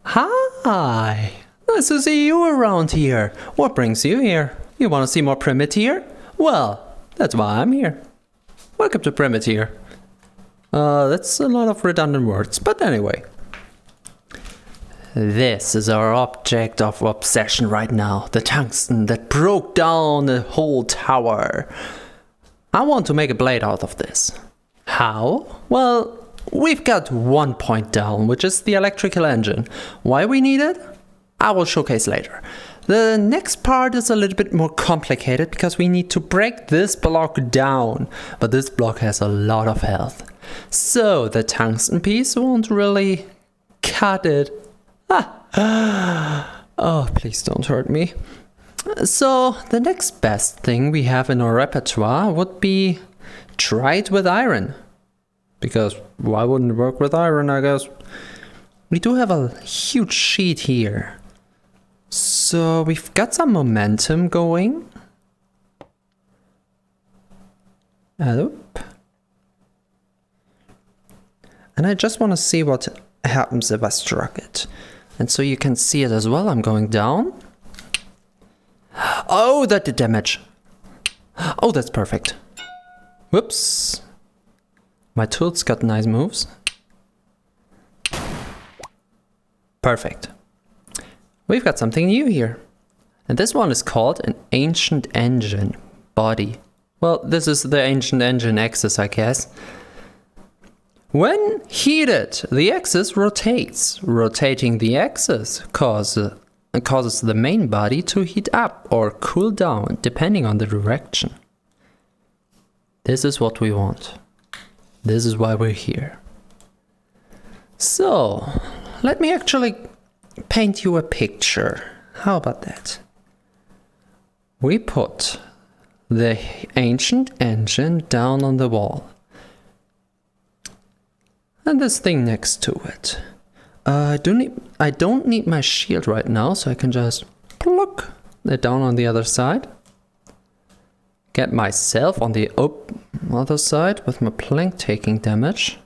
Hi! Nice to see you around here. What brings you here? You want to see more Primitier? Well, that's why I'm here. Welcome to Primitier. That's a lot of redundant words, but anyway. This is our object of obsession right now, the tungsten that broke down the whole tower. I want to make a blade out of this. How? Well, we've got one point down, which is the electrical engine. Why we need it? I will showcase later. The next part is a little bit more complicated because we need to break this block down, but this block has a lot of health. So the tungsten piece won't really cut it. Oh, please don't hurt me. So the next best thing we have in our repertoire would be try it with iron. Because why wouldn't it work with iron, I guess? We do have a huge sheet here. So we've got some momentum going. And I just want to see what happens if I struck it. And so you can see it as well. I'm going down. Oh, that did damage. Oh, that's perfect. Whoops. My tool's got nice moves. Perfect. We've got something new here. And this one is called an ancient engine body. Well, this is the ancient engine axis, I guess. When heated, the axis rotates. Rotating the axis causes the main body to heat up or cool down, depending on the direction. This is what we want. This is why we're here. So, let me actually paint you a picture. How about that? We put the ancient engine down on the wall. And this thing next to it. I don't need my shield right now, so I can just pluck it down on the other side. Get myself on the other side with my plank taking damage.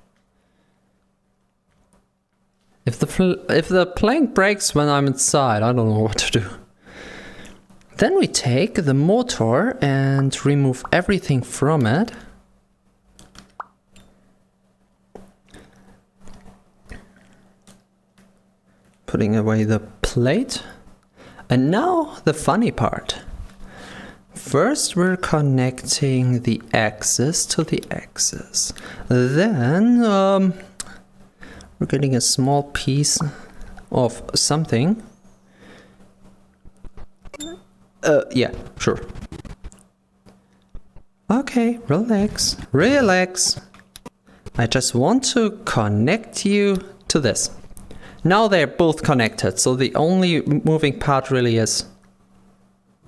If the plank breaks when I'm inside, I don't know what to do. Then we take the motor and remove everything from it. Putting away the plate. And now the funny part. First we're connecting the axis to the axis. Then we're getting a small piece of something. Yeah, sure. Okay, relax, relax. I just want to connect you to this. Now they're both connected, so the only moving part really is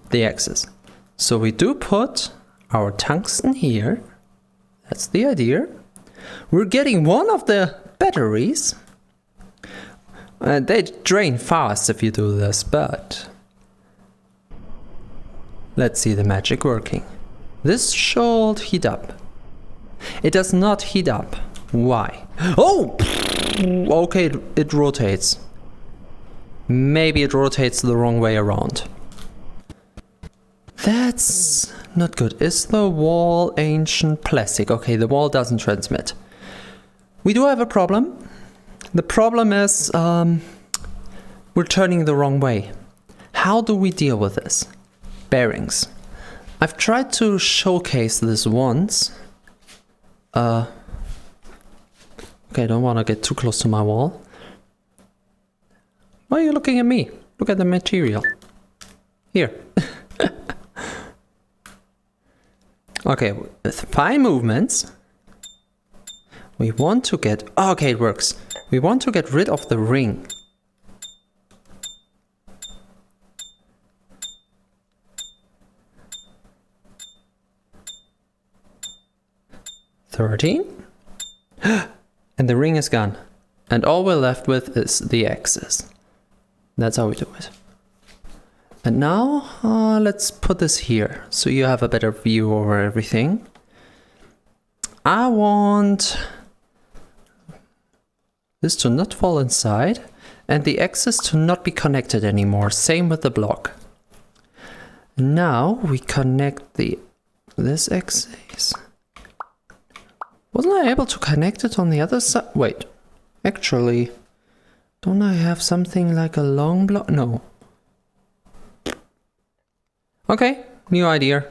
the axis. So we do put our tungsten here. That's the idea. We're getting one of the batteries. They drain fast if you do this, but let's see the magic working. This should heat up. It does not heat up. Why? Oh! Okay, it rotates. Maybe it rotates the wrong way around. That's not good. Is the wall ancient plastic? Okay, the wall doesn't transmit. We do have a problem. The problem is we're turning the wrong way. How do we deal with this? Bearings. I've tried to showcase this once. Okay, I don't want to get too close to my wall. Why are you looking at me? Look at the material. Here. Okay, with fine movements, we want to get... Okay, it works. We want to get rid of the ring. $13. And the ring is gone. And all we're left with is the axis. That's how we do it. And now, let's put this here, so you have a better view over everything. I want this to not fall inside, and the axis to not be connected anymore. Same with the block. Now we connect this axis. Wasn't I able to connect it on the other side? Wait, actually, don't I have something like a long block? No. Okay, new idea.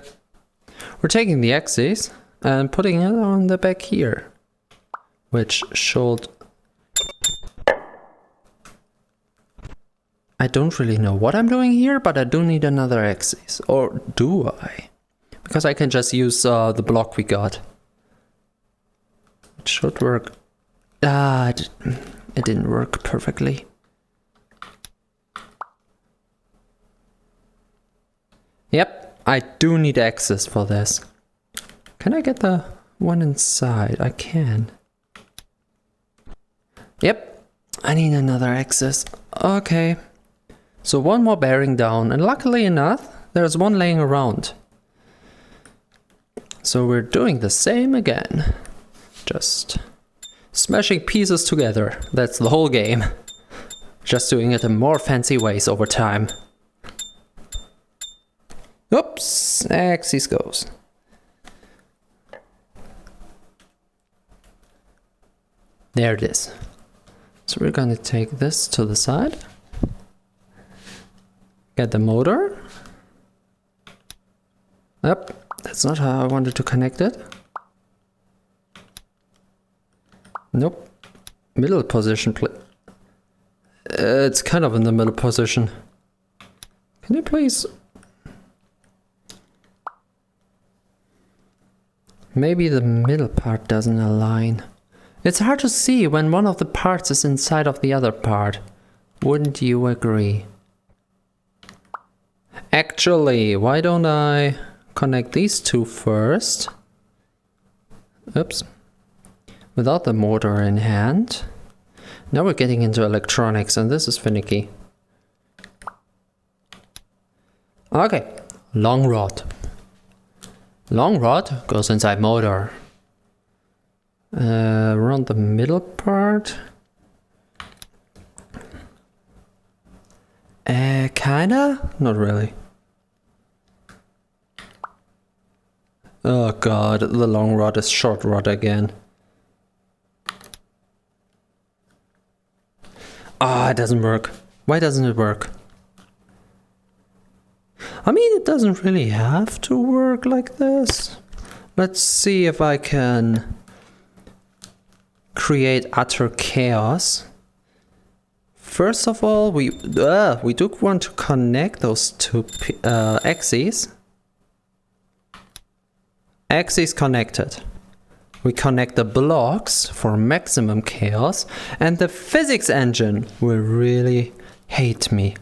We're taking the axis and putting it on the back here, which should... I don't really know what I'm doing here, but I do need another axis. Or do I? Because I can just use the block we got. It should work. It didn't work perfectly. Yep, I do need access for this. Can I get the one inside? I can. Yep, I need another axis. Okay. So one more bearing down, and luckily enough, there's one laying around. So we're doing the same again. Just smashing pieces together. That's the whole game. Just doing it in more fancy ways over time. Oops, axis goes. There it is. So we're gonna take this to the side. Get the motor. Yep, that's not how I wanted to connect it. Nope. Middle position, please. It's kind of in the middle position. Can you please... Maybe the middle part doesn't align. It's hard to see when one of the parts is inside of the other part. Wouldn't you agree? Actually, why don't I connect these two first? Oops. Without the motor in hand. Now we're getting into electronics and this is finicky. Okay, long rod. Long rod goes inside motor. Around the middle part. Kinda? Not really. Oh god, the long rod is short rod again. Ah, it doesn't work. Why doesn't it work? I mean, it doesn't really have to work like this. Let's see if I can create utter chaos. First of all, we do want to connect those two axes. Axes connected. We connect the blocks for maximum chaos, and the physics engine will really hate me.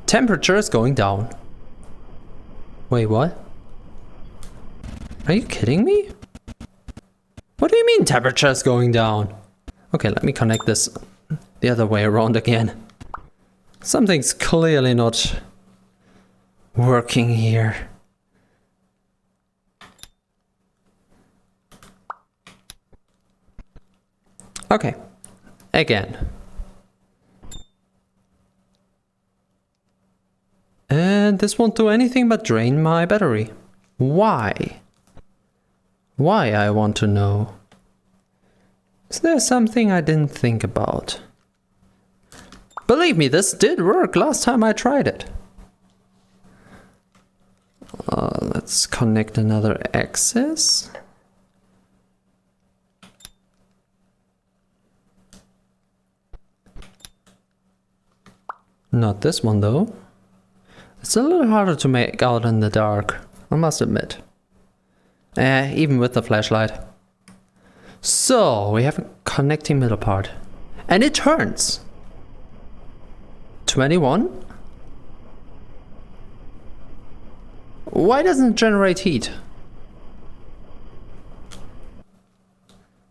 Temperature is going down. Wait, what? Are you kidding me? What do you mean temperature is going down? Okay, let me connect this the other way around again. Something's clearly not working here. Okay, again. And this won't do anything but drain my battery. Why? Why, I want to know. Is there something I didn't think about? Believe me, this did work last time I tried it. Let's connect another axis. Not this one though. It's a little harder to make out in the dark, I must admit. Even with the flashlight. So, we have a connecting middle part. And it turns. 21. Why doesn't it generate heat?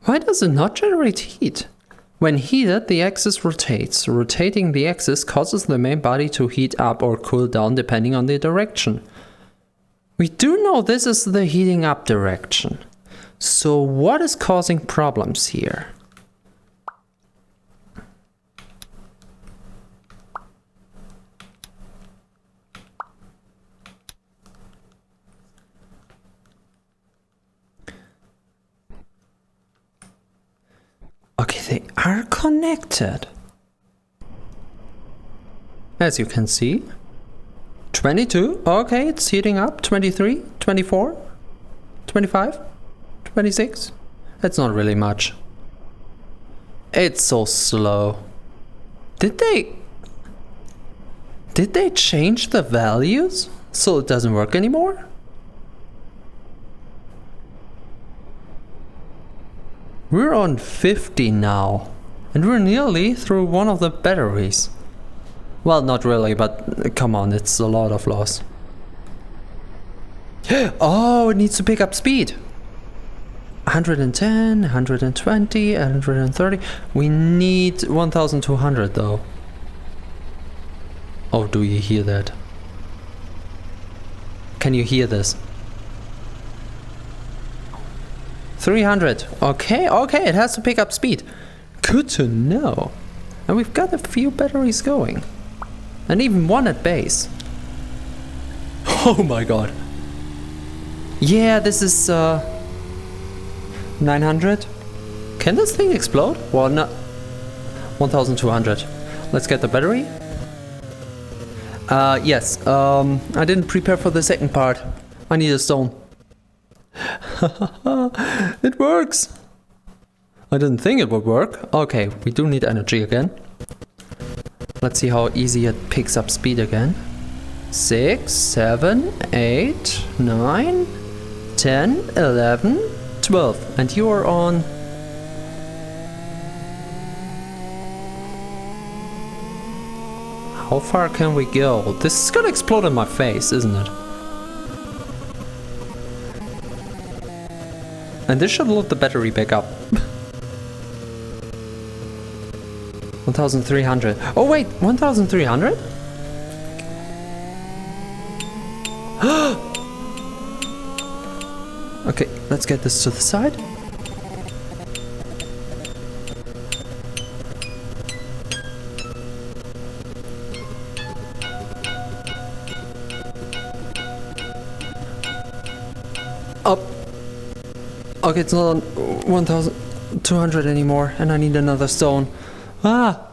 Why does it not generate heat? When heated, the axis rotates. Rotating the axis causes the main body to heat up or cool down depending on the direction. We do know this is the heating up direction. So what is causing problems here? Okay, they are connected. As you can see. 22, okay, it's heating up. 23, 24, 25, 26. That's not really much. It's so slow. Did they change the values so it doesn't work anymore? We're on 50 now, and we're nearly through one of the batteries. Well, not really, but come on, it's a lot of loss. Oh, it needs to pick up speed. 110, 120, 130. We need 1200 though. Oh, do you hear that? Can you hear this? 300. Okay, it has to pick up speed. Good to know. And we've got a few batteries going. And even one at base. Oh my god. Yeah, this is 900. Can this thing explode? Well, no. 1200. Let's get the battery. Yes. I didn't prepare for the second part. I need a stone. It works! I didn't think it would work. Okay, we do need energy again. Let's see how easy it picks up speed again. 6, 7, 8, 9, 10, 11, 12. And you are on... How far can we go? This is gonna explode in my face, isn't it? And this should load the battery back up. 1300. Oh wait, 1300? Okay, let's get this to the side. Up. Okay, it's not 1200 anymore, and I need another stone. Ah!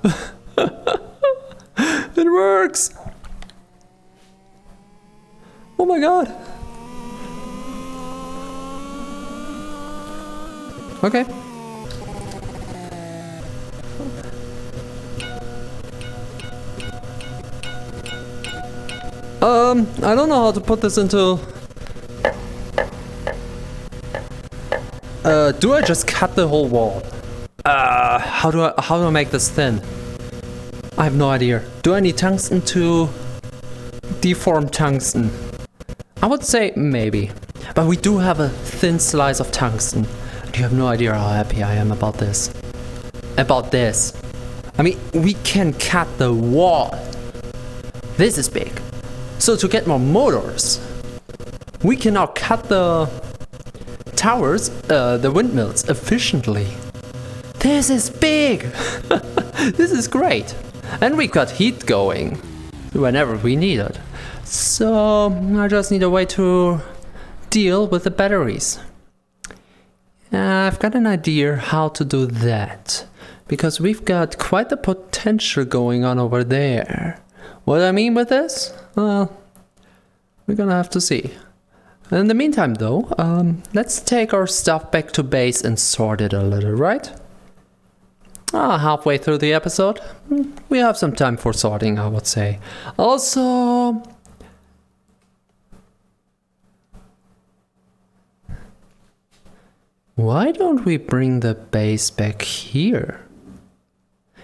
It works! Oh my god! Okay. I don't know how to put this into... do I just cut the whole wall? How do I make this thin? I have no idea. Do I need tungsten to deform tungsten? I would say maybe. But we do have a thin slice of tungsten. You have no idea how happy I am about this. I mean, we can cut the wall. This is big. So to get more motors, we can now cut the towers, the windmills efficiently. This is big! This is great! And we've got heat going whenever we need it. So I just need a way to deal with the batteries. I've got an idea how to do that. Because we've got quite the potential going on over there. What I mean with this? Well, we're gonna have to see. In the meantime though, let's take our stuff back to base and sort it a little, right? Halfway through the episode, we have some time for sorting, I would say. Also... why don't we bring the base back here?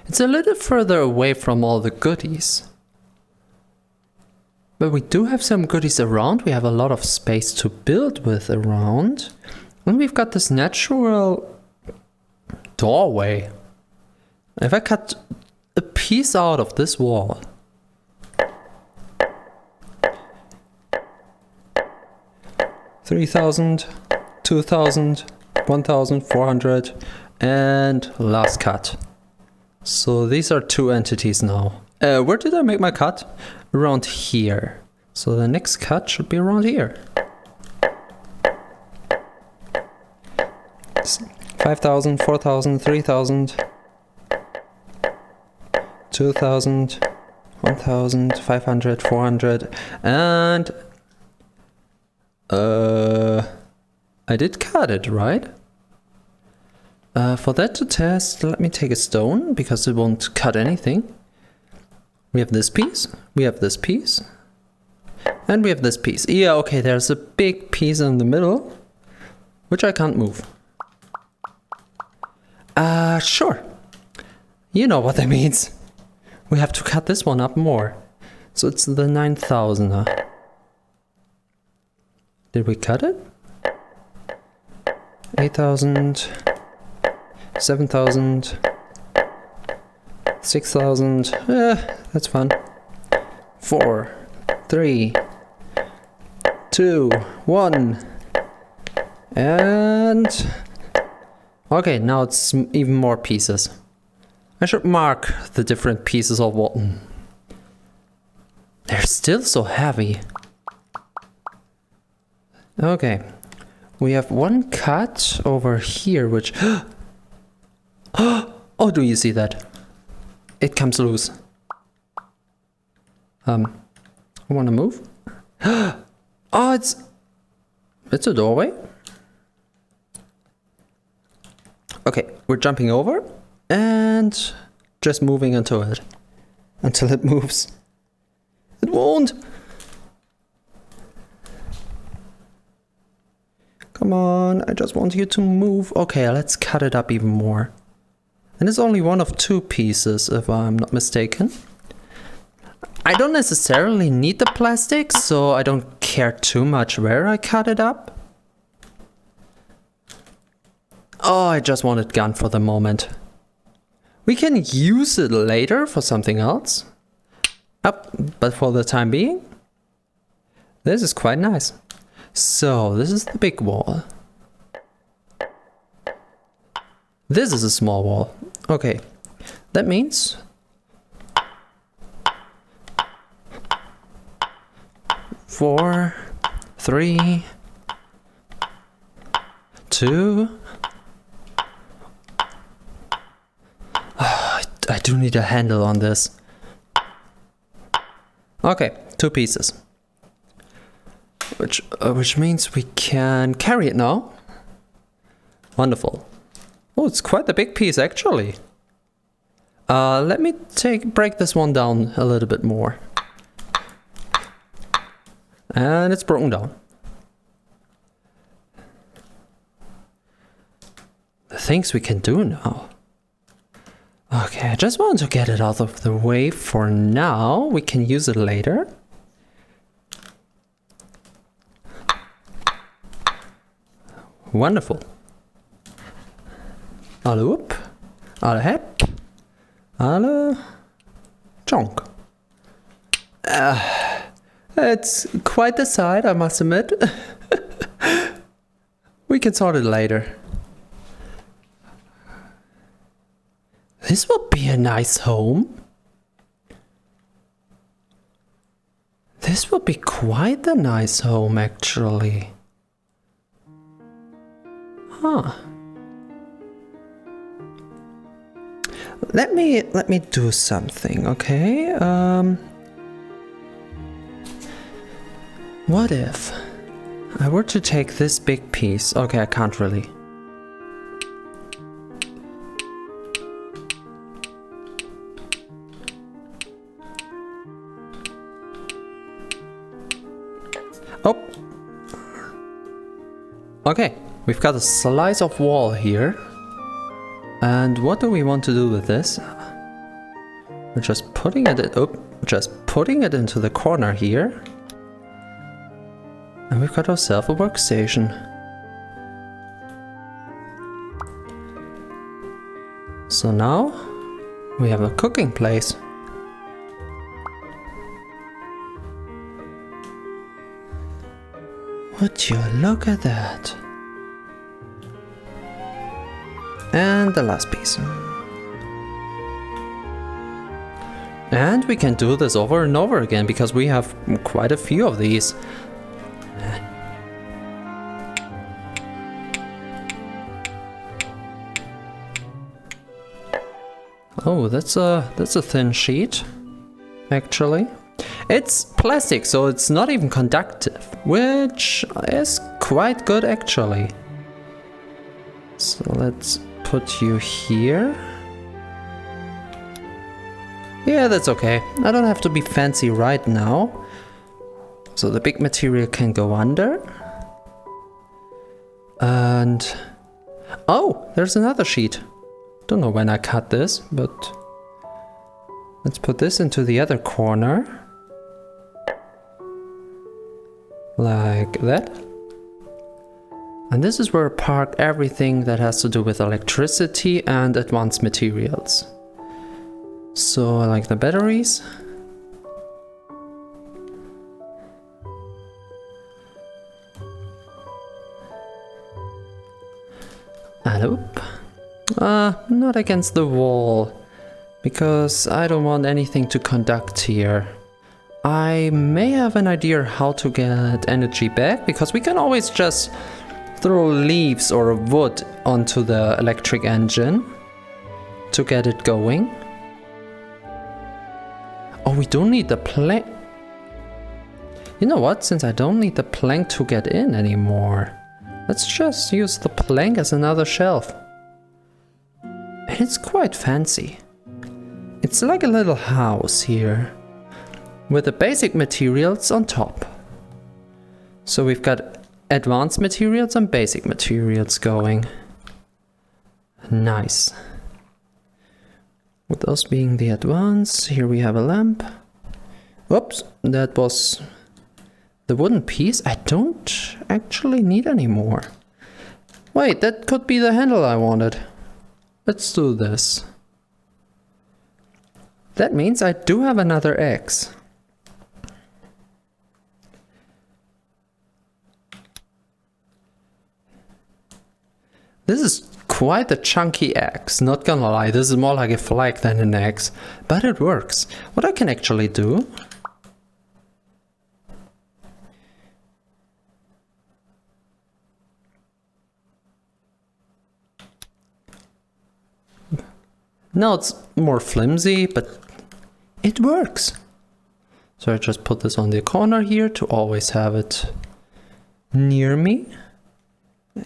It's a little further away from all the goodies. But we do have some goodies around. We have a lot of space to build with around. And we've got this natural doorway. If I cut a piece out of this wall. $3,000, $2,000, 1400, and last cut. So these are two entities now. Where did I make my cut? Around here. So the next cut should be around here. 5,000, 4,000, 3,000, 2,000, 1,000, 500, 400, and I did cut it, right? For that to test, let me take a stone, because it won't cut anything. We have this piece, we have this piece, and we have this piece. Yeah, okay, there's a big piece in the middle, which I can't move. Sure. You know what that means. We have to cut this one up more. So it's the 9,000, huh? Did we cut it? 8,000, 7,000, 6,000. That's fun. 4, 3, 2, 1. And... okay, now it's even more pieces. I should mark the different pieces of wood. They're still so heavy. Okay, we have one cut over here, which... oh, do you see that? It comes loose. I want to move. Oh, it's a doorway. Okay, we're jumping over and just moving into it until it moves. It won't. Come on, I just want you to move. Okay, let's cut it up even more. And it's only one of two pieces, if I'm not mistaken. I don't necessarily need the plastic, so I don't care too much where I cut it up. Oh, I just want it gone for the moment. We can use it later for something else. But for the time being, this is quite nice. So, this is the big wall. This is a small wall. Okay, that means... 4, 3, 2... I do need a handle on this. Okay, 2 pieces. Which means we can carry it now. Wonderful. Oh, it's quite a big piece actually. Let me break this one down a little bit more. And it's broken down. The things we can do now. Okay, I just want to get it out of the way for now. We can use it later. Wonderful. Alle whoop, alle hep, alle chonk. It's quite the sight, I must admit. We can sort it later. This would be a nice home. This would be quite a nice home, actually. Huh. Let me do something, okay? What if I were to take this big piece? Okay, I can't really. Oh. Okay, we've got a slice of wall here. And what do we want to do with this? We're just putting it into the corner here. And we've got ourselves a workstation. So now we have a cooking place. Would you look at that? And the last piece. And we can do this over and over again because we have quite a few of these. Oh, that's a thin sheet, actually. It's plastic, so it's not even conductive, which is quite good actually. So let's put you here. Yeah, that's okay. I don't have to be fancy right now. So the big material can go under. And... oh, there's another sheet. Don't know when I cut this, but... let's put this into the other corner. Like that. And this is where I park everything that has to do with electricity and advanced materials. So I like the batteries. And oop. Not against the wall, because I don't want anything to conduct here. I may have an idea how to get energy back, because we can always just throw leaves or wood onto the electric engine to get it going. Oh, we don't need the plank. You know what? Since I don't need the plank to get in anymore, let's just use the plank as another shelf. And it's quite fancy. It's like a little house here, with the basic materials on top. So we've got advanced materials and basic materials going. Nice. With those being the advanced, here we have a lamp. Whoops, that was the wooden piece. I don't actually need any more. Wait, that could be the handle I wanted. Let's do this. That means I do have another X. This is quite a chunky X, not gonna lie. This is more like a flag than an X, but it works. What I can actually do... now it's more flimsy, but it works. So I just put this on the corner here to always have it near me.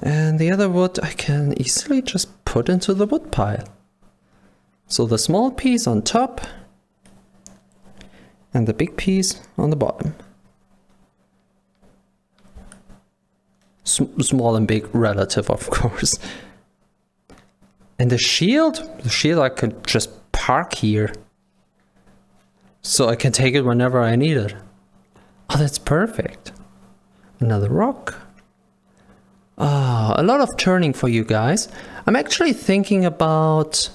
And the other wood I can easily just put into the wood pile. So the small piece on top and the big piece on the bottom. Small and big relative, of course. And the shield I could just park here. So I can take it whenever I need it. Oh, that's perfect. Another rock. A lot of turning for you guys. I'm actually thinking about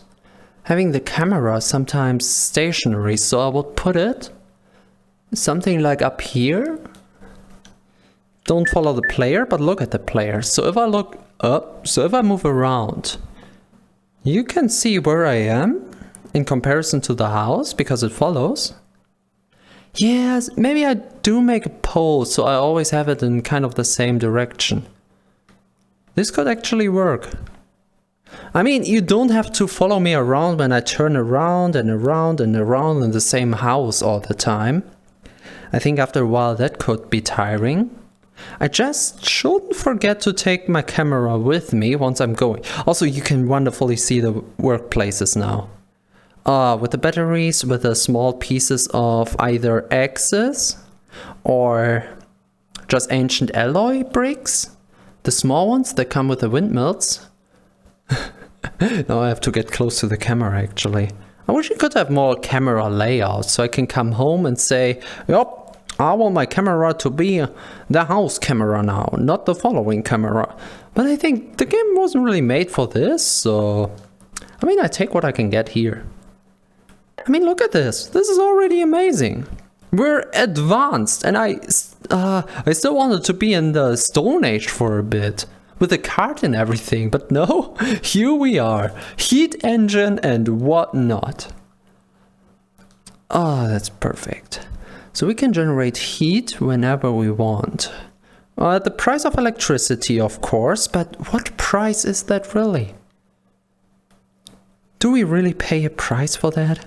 having the camera sometimes stationary, so I would put it something like up here. Don't follow the player, but look at the player. So if I look up, so if I move around, you can see where I am in comparison to the house because it follows. Yes, maybe I do make a pose so I always have it in kind of the same direction. This could actually work. I mean, you don't have to follow me around when I turn around and around and around in the same house all the time. I think after a while that could be tiring. I just shouldn't forget to take my camera with me once I'm going. Also, you can wonderfully see the workplaces now. With the batteries, with the small pieces of either X's or just ancient alloy bricks. The small ones that come with the windmills. Now I have to get close to the camera actually. I wish you could have more camera layouts so I can come home and say, yup, I want my camera to be the house camera now, not the following camera. But I think the game wasn't really made for this, so... I mean, I take what I can get here. I mean, look at this. This is already amazing. We're advanced, and I still wanted to be in the Stone Age for a bit. with a cart and everything, but no, here we are, heat engine and whatnot. Oh, that's perfect. So we can generate heat whenever we want. At the price of electricity, of course, but what price is that really? Do we really pay a price for that?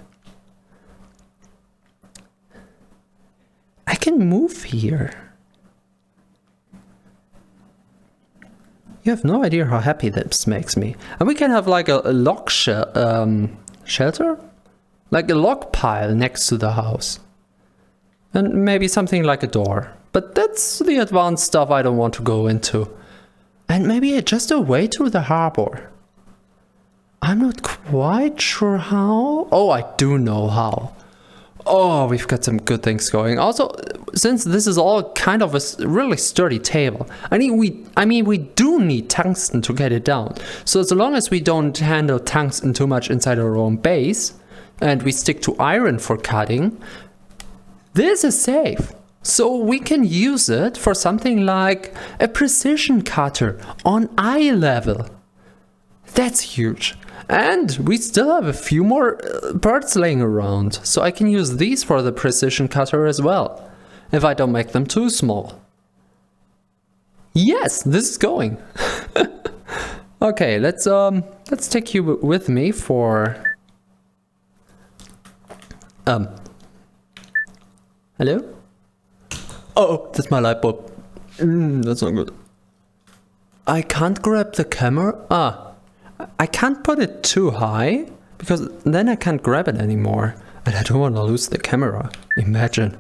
I can move here. You have no idea how happy this makes me. And we can have like a log shelter? Like a log pile next to the house. And maybe something like a door. But that's the advanced stuff I don't want to go into. And maybe just a way to the harbor. I'm not quite sure how. Oh, I do know how. Oh, we've got some good things going. Also, since this is all kind of a really sturdy table, I mean, we do need tungsten to get it down. So as long as we don't handle tungsten too much inside our own base, and we stick to iron for cutting, this is safe. So we can use it for something like a precision cutter on eye level. That's huge. And we still have a few more parts laying around, so I can use these for the precision cutter as well, if I don't make them too small. Yes, this is going. Okay, let's take you with me for hello? Oh, that's my light bulb. That's not good. I can't grab the camera. I can't put it too high, because then I can't grab it anymore. And I don't want to lose the camera. Imagine.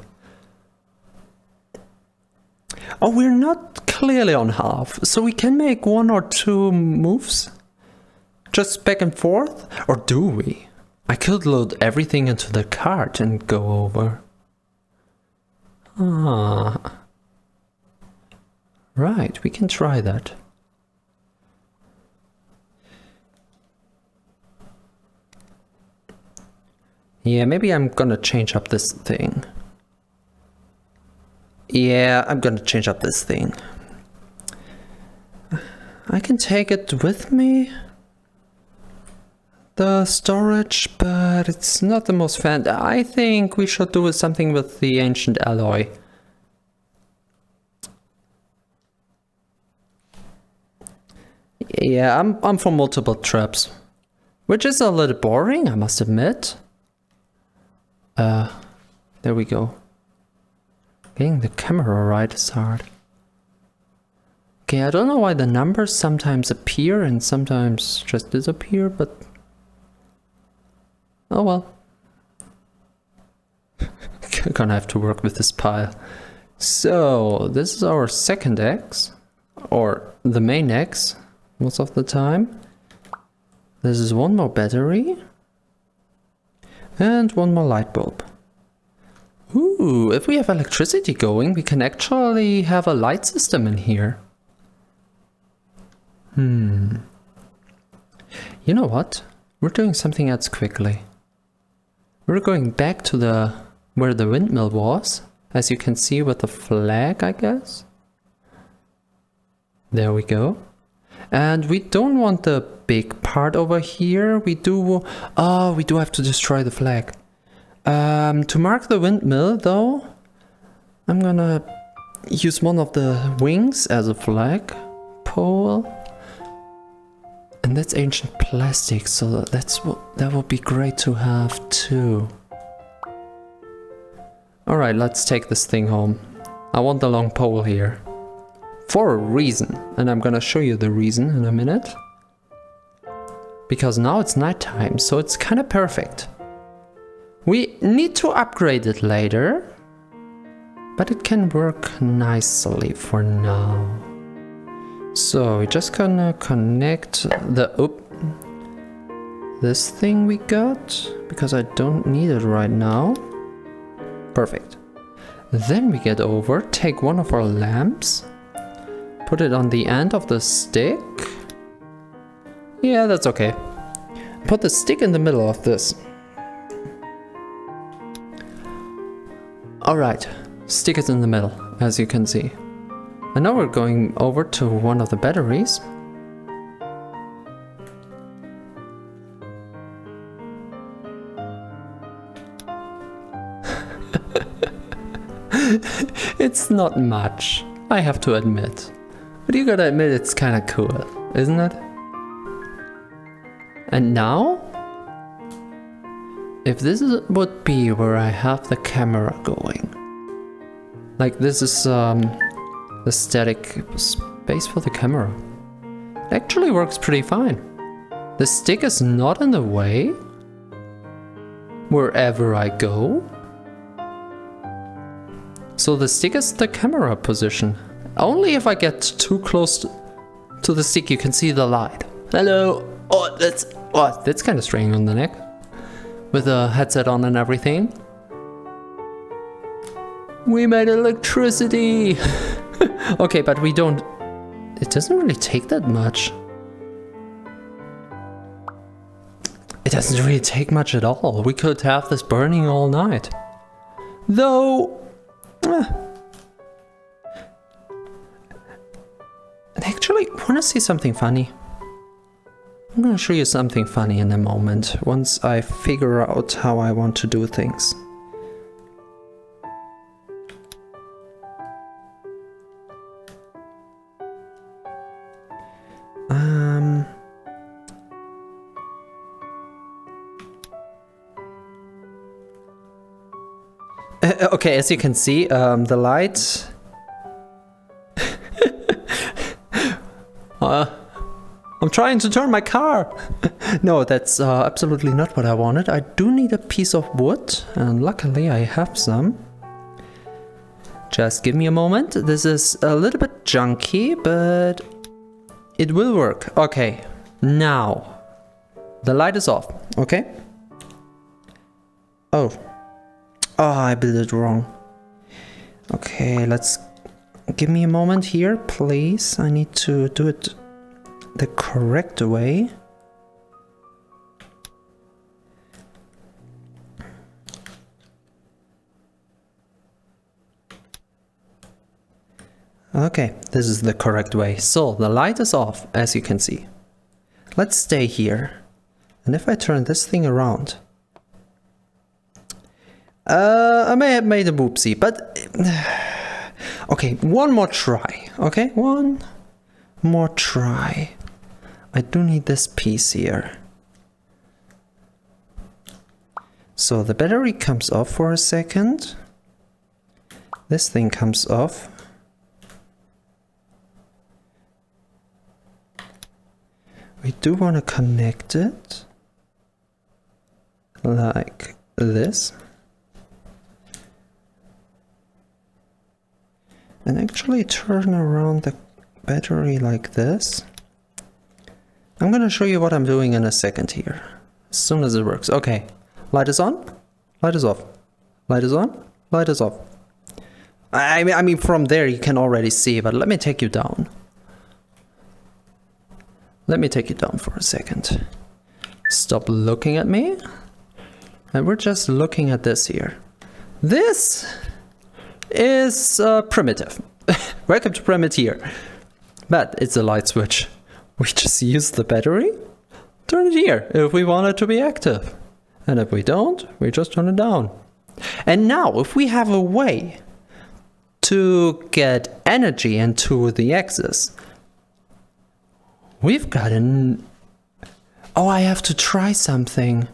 Oh, we're not clearly on half, so we can make 1 or 2 moves. Just back and forth? Or do we? I could load everything into the cart and go over. Ah. Right, we can try that. Yeah, maybe I'm gonna change up this thing. Yeah, I'm gonna change up this thing. I can take it with me, the storage, but it's not the most fan. I think we should do something with the ancient alloy. Yeah, I'm for multiple traps, which is a little boring, I must admit. There we go. Getting the camera right is hard. Okay, I don't know why the numbers sometimes appear and sometimes just disappear, but oh well. Gonna have to work with this pile. So, this is our second X, or the main X, most of the time. This is 1 more battery. And 1 more light bulb. Ooh, if we have electricity going, we can actually have a light system in here. You know what? We're doing something else quickly. We're going back to where the windmill was, as you can see with the flag, I guess. There we go. And we don't want the big part over here. We do have to destroy the flag. To mark the windmill, though, I'm gonna use one of the wings as a flag pole. And that's ancient plastic, so that would be great to have too. Alright, let's take this thing home. I want the long pole here. For a reason, and I'm gonna show you the reason in a minute. Because now it's nighttime, so it's kinda perfect. We need to upgrade it later, but it can work nicely for now. So we're just gonna connect this thing we got, because I don't need it right now. Perfect. Then we get over, take one of our lamps, put it on the end of the stick. Yeah, that's okay. Put the stick in the middle of this. Alright, stick it in the middle, as you can see. And now we're going over to one of the batteries. It's not much, I have to admit. But you gotta admit it's kinda cool, isn't it? And now, if would be where I have the camera going. Like this is the static space for the camera. It actually works pretty fine. The stick is not in the way wherever I go. So the stick is the camera position. Only if I get too close to the stick you can see the light. Hello! Oh, that's kind of strange on the neck. With a headset on and everything. We made electricity! Okay, but we don't... It doesn't really take that much. It doesn't really take much at all. We could have this burning all night. Though... And actually, wanna see something funny? I'm gonna show you something funny in a moment, once I figure out how I want to do things. Okay, as you can see, the light... I'm trying to turn my car! No, that's absolutely not what I wanted. I do need a piece of wood, and luckily I have some. Just give me a moment. This is a little bit junky, but it will work. Okay, now the light is off, okay? Oh, I built it wrong. Okay, give me a moment here, please. I need to do it the correct way. Okay, this is the correct way. So the light is off, as you can see. Let's stay here. And if I turn this thing around, I may have made a whoopsie, but okay, one more try. Okay, one more try. I do need this piece here. So the battery comes off for a second. This thing comes off. We do want to connect it like this. And actually turn around the battery like this. I'm gonna show you what I'm doing in a second here. As soon as it works. Okay, light is on, light is off. Light is on, light is off. I mean from there you can already see, but let me take you down. Let me take you down for a second. Stop looking at me. And we're just looking at this here. This is primitive. Welcome to Primitier. But it's a light switch. We just use the battery, turn it here if we want it to be active. And if we don't, we just turn it down. And now, if we have a way to get energy into the axis, we've got an... Oh, I have to try something.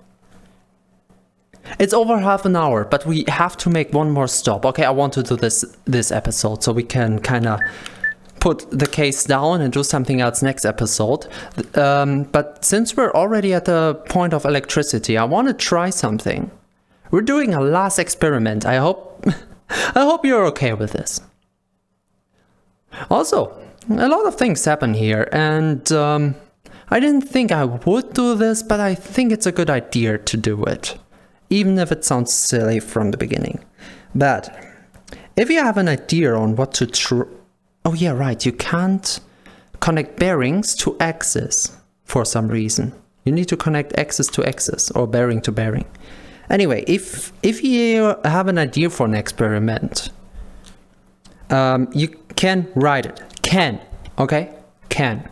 It's over half an hour, but we have to make one more stop. Okay, I want to do this episode so we can kind of put the case down and do something else next episode. But since we're already at the point of electricity, I want to try something. We're doing a last experiment. I hope you're okay with this. Also, a lot of things happen here, and I didn't think I would do this, but I think it's a good idea to do it, even if it sounds silly from the beginning. But if you have an idea on what to oh yeah, right, you can't connect bearings to axis for some reason. You need to connect axis to axis or bearing to bearing. Anyway, if you have an idea for an experiment, you can write it. Can, okay? Can.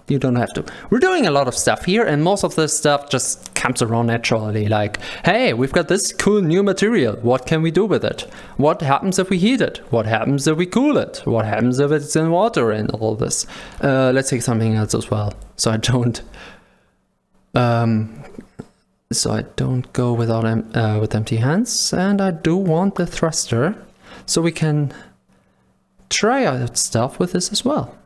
You don't have to. We're doing a lot of stuff here, and most of this stuff just comes around naturally. Like, hey, we've got this cool new material. What can we do with it? What happens if we heat it? What happens if we cool it? What happens if it's in water and all this? Let's take something else as well, so I don't go without with empty hands. And I do want the thruster, so we can try out stuff with this as well.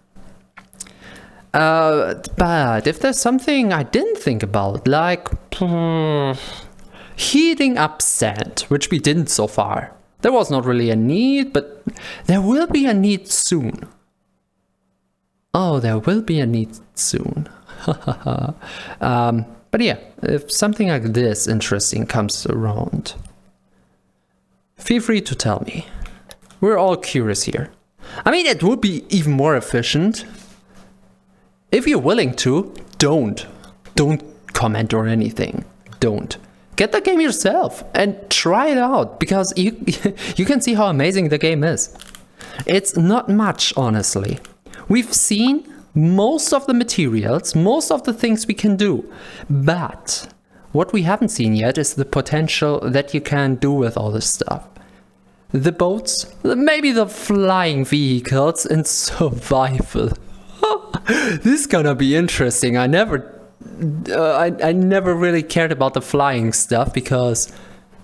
But if there's something I didn't think about, like heating up sand, which we didn't so far. There was not really a need, but there will be a need soon. Oh, there will be a need soon. But yeah, if something like this interesting comes around, feel free to tell me. We're all curious here. I mean, it would be even more efficient. If you're willing to, don't comment or anything. Don't. Get the game yourself and try it out, because you can see how amazing the game is. It's not much, honestly. We've seen most of the materials, most of the things we can do, but what we haven't seen yet is the potential that you can do with all this stuff. The boats, maybe the flying vehicles, and survival. This is gonna be interesting. I never really cared about the flying stuff, because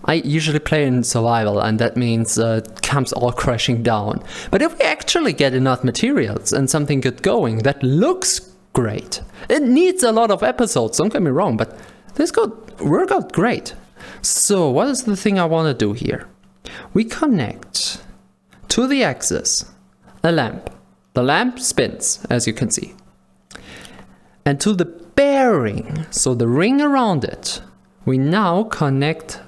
I usually play in survival, and that means it comes all crashing down. But if we actually get enough materials and something good going that looks great, it needs a lot of episodes, don't get me wrong, but this could work out great. So what is the thing I want to do here? We connect to the axis a lamp. The lamp spins, as you can see. And to the bearing, so the ring around it, we now connect...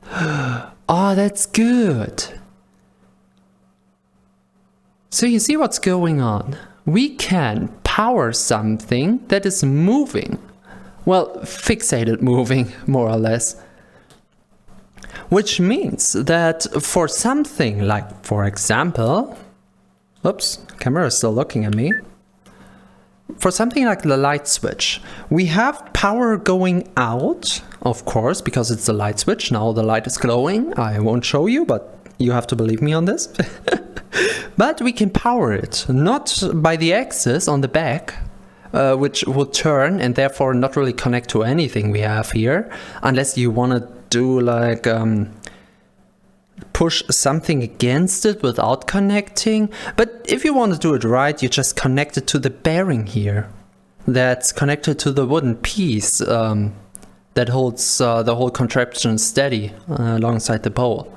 Oh, that's good. So you see what's going on. We can power something that is moving. Well, fixated moving, more or less. Which means that for something like, for example... Oops, camera is still looking at me. For something like the light switch, we have power going out, of course, because it's a light switch. Now the light is glowing. I won't show you, but you have to believe me on this. But we can power it, not by the axis on the back, which will turn and therefore not really connect to anything we have here, unless you want to do like... push something against it without connecting. But if you want to do it right, you just connect it to the bearing here. That's connected to the wooden piece that holds the whole contraption steady alongside the pole.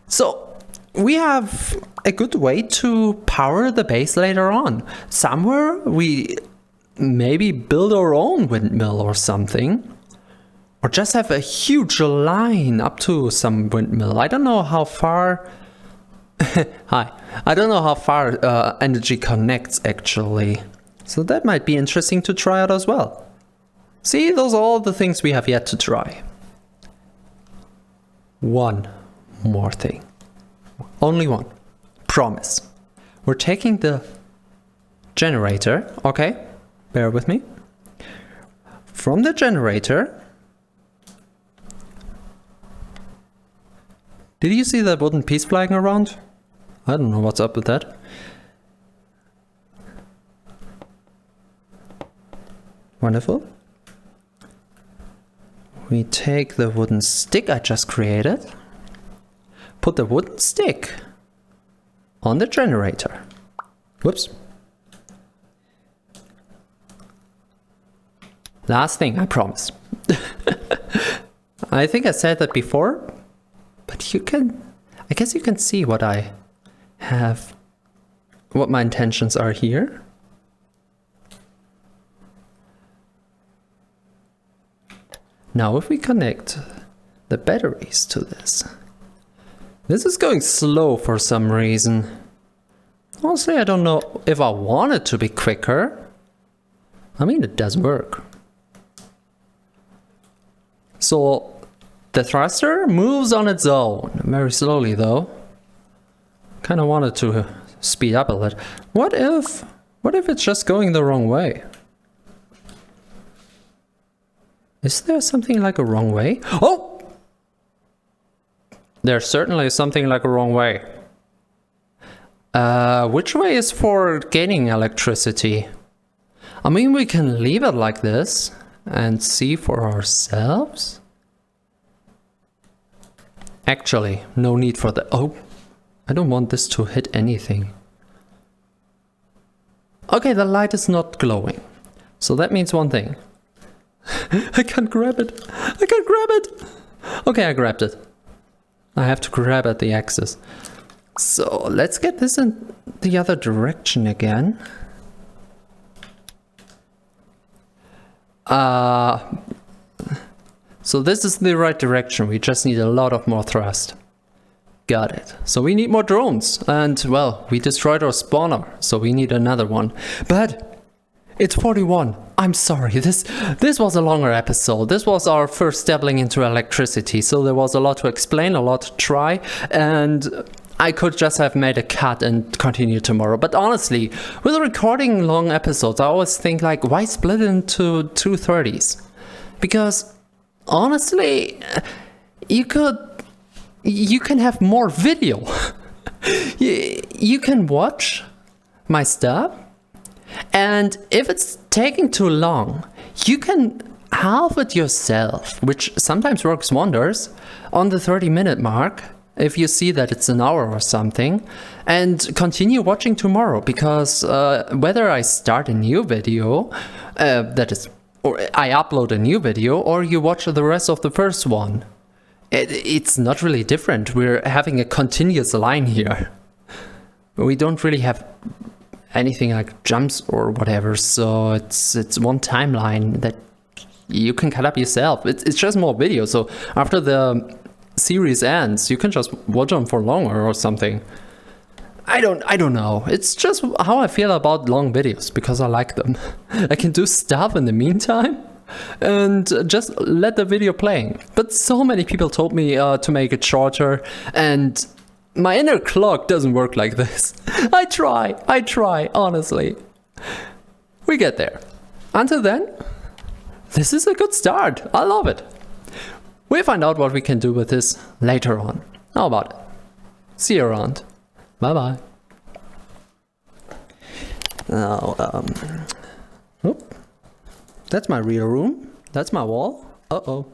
So we have a good way to power the base later on. Somewhere we maybe build our own windmill or something. Or just have a huge line up to some windmill. I don't know how far... Hi. I don't know how far energy connects, actually. So that might be interesting to try out as well. See, those are all the things we have yet to try. One more thing. Only one. Promise. We're taking the generator, okay? Bear with me. From the generator... Did you see that wooden piece flying around? I don't know what's up with that. Wonderful. We take the wooden stick I just created, put the wooden stick on the generator. Whoops. Last thing, I promise. I think I said that before. But I guess you can see what I have, what my intentions are here. Now if we connect the batteries to this. This is going slow for some reason. Honestly, I don't know if I want it to be quicker. I mean, it does work. So the thruster moves on its own, very slowly though. Kind of wanted to speed up a little. What if it's just going the wrong way? Is there something like a wrong way? Oh! There's certainly something like a wrong way. Which way is for gaining electricity? I mean, we can leave it like this and see for ourselves. Actually, no need for the... Oh, I don't want this to hit anything. Okay, the light is not glowing. So that means one thing. I can't grab it. I can't grab it. Okay, I grabbed it. I have to grab at the axis. So let's get this in the other direction again. So this is the right direction. We just need a lot of more thrust. Got it. So we need more drones. And well, we destroyed our spawner. So we need another one. But it's 41. I'm sorry. This was a longer episode. This was our first dabbling into electricity. So there was a lot to explain, a lot to try. And I could just have made a cut and continue tomorrow. But honestly, with recording long episodes, I always think like, why split it into 2:30s? Because honestly, you can have more video. You can watch my stuff, and if it's taking too long, you can halve it yourself, which sometimes works wonders, on the 30-minute mark, if you see that it's an hour or something, and continue watching tomorrow, because whether I start a new video, that is, or I upload a new video, or you watch the rest of the first one, it's not really different. We're having a continuous line here. We don't really have anything like jumps or whatever, so it's one timeline that you can cut up yourself. It's just more videos, so after the series ends, you can just watch them for longer or something. I don't know. It's just how I feel about long videos, because I like them. I can do stuff in the meantime and just let the video playing. But so many people told me to make it shorter, and my inner clock doesn't work like this. I try, honestly. We get there. Until then, this is a good start. I love it. We'll find out what we can do with this later on. How about it? See you around. Bye-bye. Now, that's my real room. That's my wall. Uh-oh.